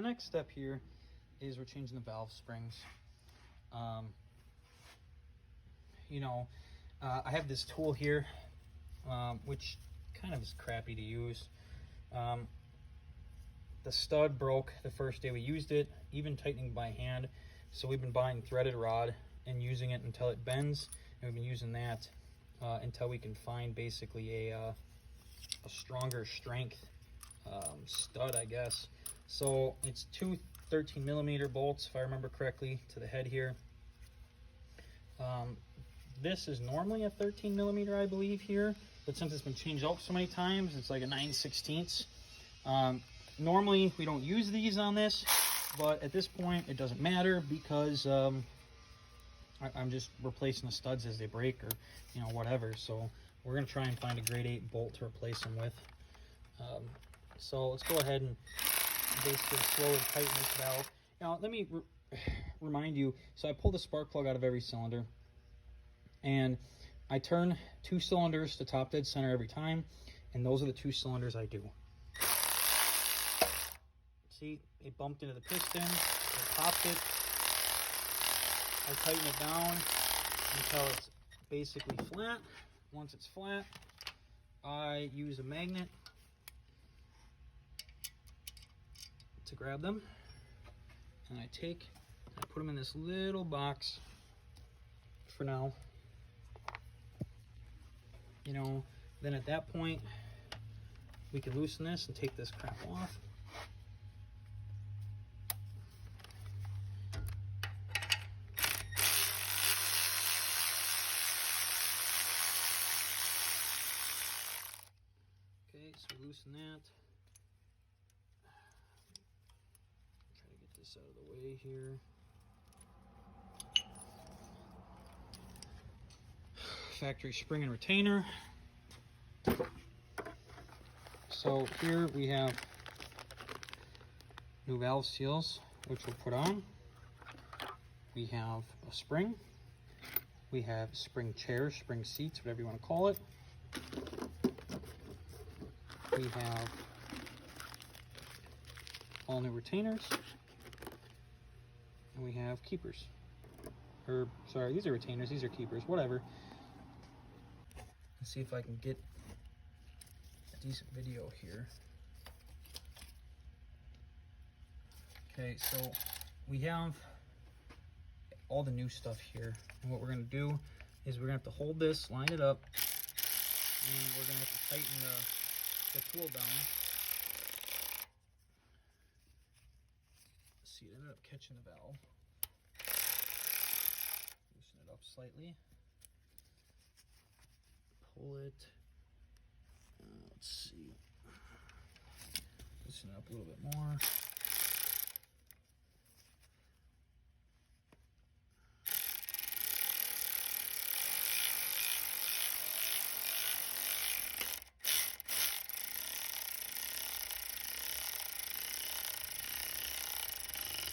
next step here is we're changing the valve springs. I have this tool here, which kind of is crappy to use. The stud broke the first day we used it, even tightening by hand. So we've been buying threaded rod and using it until it bends, and we've been using that until we can find basically a stronger strength stud, I guess. So it's two 13mm bolts, if I remember correctly, to the head here. This is normally a 13mm, I believe, here, but since it's been changed out so many times, it's like a 9/16. Normally we don't use these on this, but at this point it doesn't matter because I'm just replacing the studs as they break, or whatever. So we're gonna try and find a grade 8 bolt to replace them with. So let's go ahead and basically slowly tighten this valve. Now let me remind you, so I pull the spark plug out of every cylinder, and I turn 2 cylinders to top dead center every time, and those are the 2 cylinders I do. See, it bumped into the piston, I popped it, I tighten it down until it's basically flat. Once it's flat, I use a magnet to grab them, and I put them in this little box for now. Then at that point, we can loosen this and take this crap off. Okay, so we loosen that. Try to get this out of the way here. Factory spring and retainer. So here we have new valve seals, which we'll put on. We have a spring. We have spring chairs, spring seats, whatever you want to call it. We have all new retainers. And we have keepers. Or, sorry, these are retainers, these are keepers, whatever. Let's see if I can get a decent video here. Okay, so we have all the new stuff here. And what we're going to do is we're going to have to hold this, line it up, and we're going to have to tighten the tool down. See, it ended up catching the valve. Loosen it up slightly. Pull it. Let's see. Loosen it up a little bit more.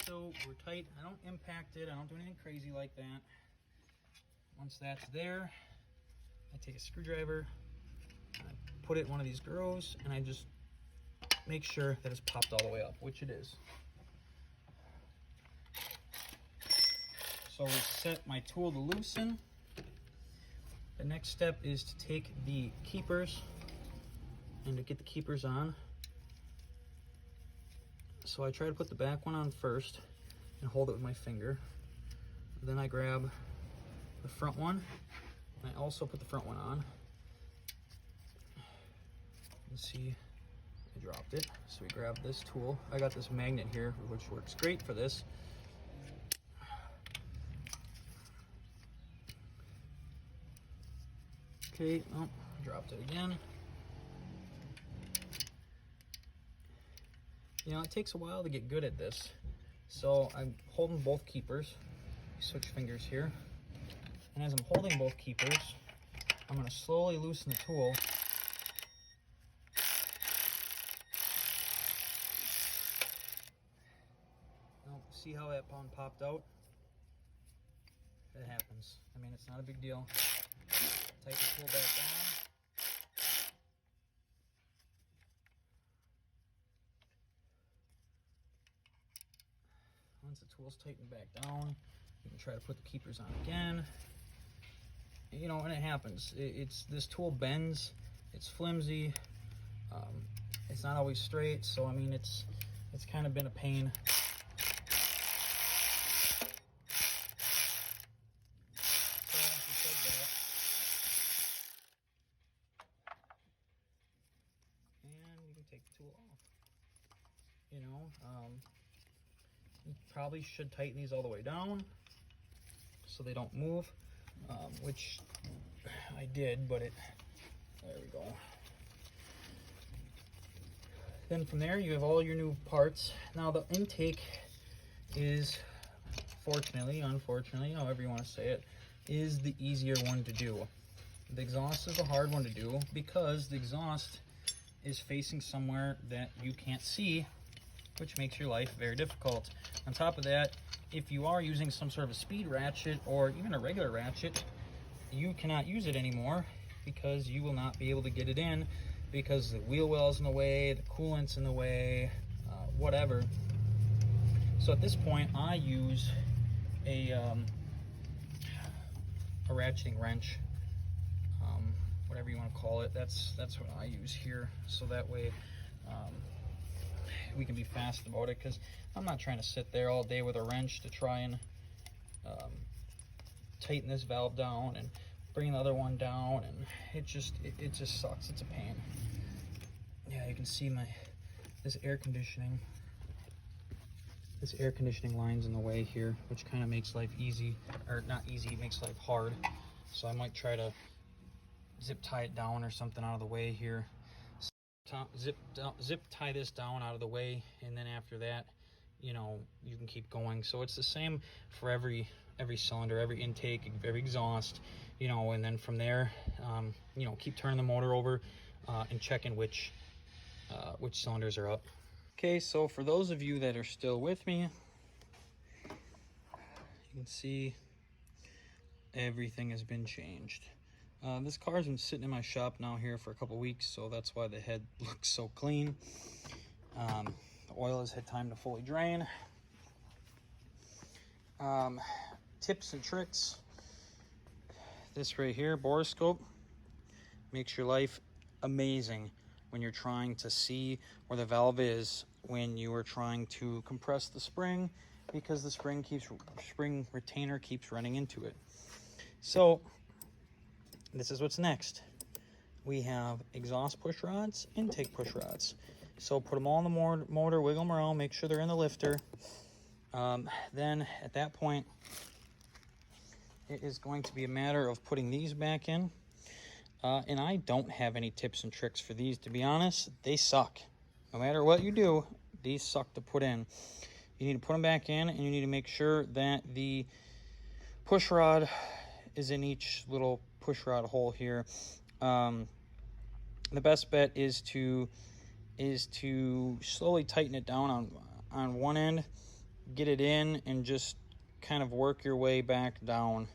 So we're tight. I don't impact it. I don't do anything crazy like that. Once that's there, I take a screwdriver, I put it in one of these grooves, and I just make sure that it's popped all the way up, which it is. So we set my tool to loosen. The next step is to take the keepers and to get the keepers on. So I try to put the back one on first and hold it with my finger. Then I grab the front one, and I also put the front one on. You see, I dropped it. So we grab this tool. I got this magnet here, which works great for this. Okay, oh, dropped it again. It takes a while to get good at this. So I'm holding both keepers. Switch fingers here. And as I'm holding both keepers, I'm going to slowly loosen the tool. Now, see how that one popped out? It happens. I mean, it's not a big deal. Tighten the tool back down. Once the tool's tightened back down, you can try to put the keepers on again. You know, and it happens. This tool bends. It's flimsy. It's not always straight, so I mean, it's kind of been a pain. And you can take the tool off. You know, you probably should tighten these all the way down so they don't move, which I did, but there we go. Then from there, you have all your new parts. Now the intake is, fortunately, unfortunately, however you want to say it, is the easier one to do. The exhaust is the hard one to do because the exhaust is facing somewhere that you can't see, which makes your life very difficult. On top of that, if you are using some sort of a speed ratchet or even a regular ratchet, you cannot use it anymore because you will not be able to get it in because the wheel well's in the way, the coolant's in the way, whatever. So at this point, I use a ratcheting wrench, whatever you want to call it. That's what I use here, so that way we can be fast about it, because I'm not trying to sit there all day with a wrench to try and tighten this valve down and bring the other one down, and it just sucks. It's a pain. Yeah, you can see this air conditioning line's in the way here, which kind of makes life easy, or not easy, it makes life hard. So I might try to zip tie it down or something out of the way here. Zip tie this down out of the way, and then after that, you know, you can keep going. So it's the same for every cylinder, every intake, every exhaust, you know, and then from there, you know, keep turning the motor over and checking which cylinders are up. Okay, so for those of you that are still with me, you can see everything has been changed. This car's been sitting in my shop now here for a couple weeks, so that's why the head looks so clean. The oil has had time to fully drain. Tips and tricks. This right here, borescope, makes your life amazing when you're trying to see where the valve is when you are trying to compress the spring, because the spring retainer keeps running into it. So this is what's next. We have exhaust push rods, intake push rods. So put them all in the motor, wiggle them around, make sure they're in the lifter. Then at that point, it is going to be a matter of putting these back in. And I don't have any tips and tricks for these, to be honest. They suck. No matter what you do, these suck to put in. You need to put them back in, and you need to make sure that the push rod is in each little push rod hole here. The best bet is to slowly tighten it down on one end, get it in, and just kind of work your way back down.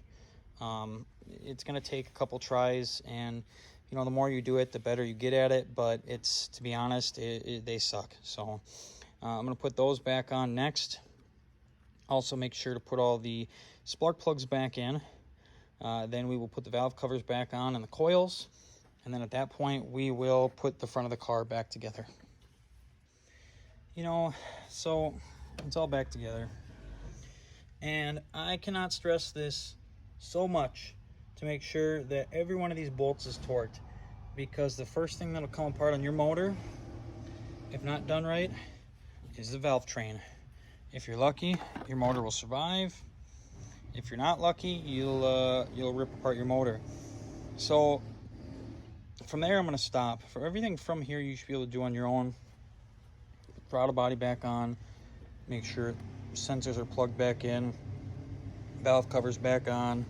It's going to take a couple tries, and you know, the more you do it, the better you get at it, but it's, to be honest, they suck. So I'm going to put those back on next. Also make sure to put all the spark plugs back in. Then we will put the valve covers back on and the coils, and then at that point we will put the front of the car back together. You know, so it's all back together, and I cannot stress this so much to make sure that every one of these bolts is torqued, because the first thing that'll come apart on your motor, if not done right, is the valve train. If you're lucky, your motor will survive. If you're not lucky, you'll rip apart your motor. So from there, I'm going to stop. For everything from here, you should be able to do on your own. Put throttle body back on. Make sure sensors are plugged back in. Valve covers back on.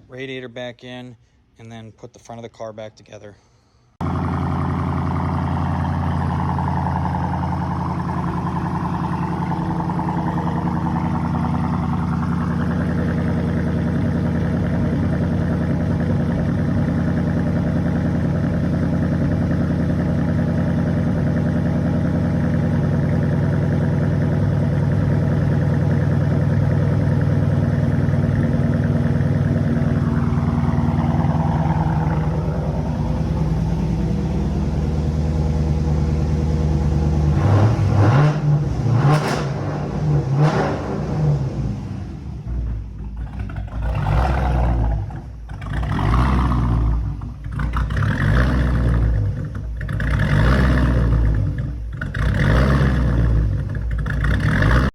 Radiator back in. And then put the front of the car back together.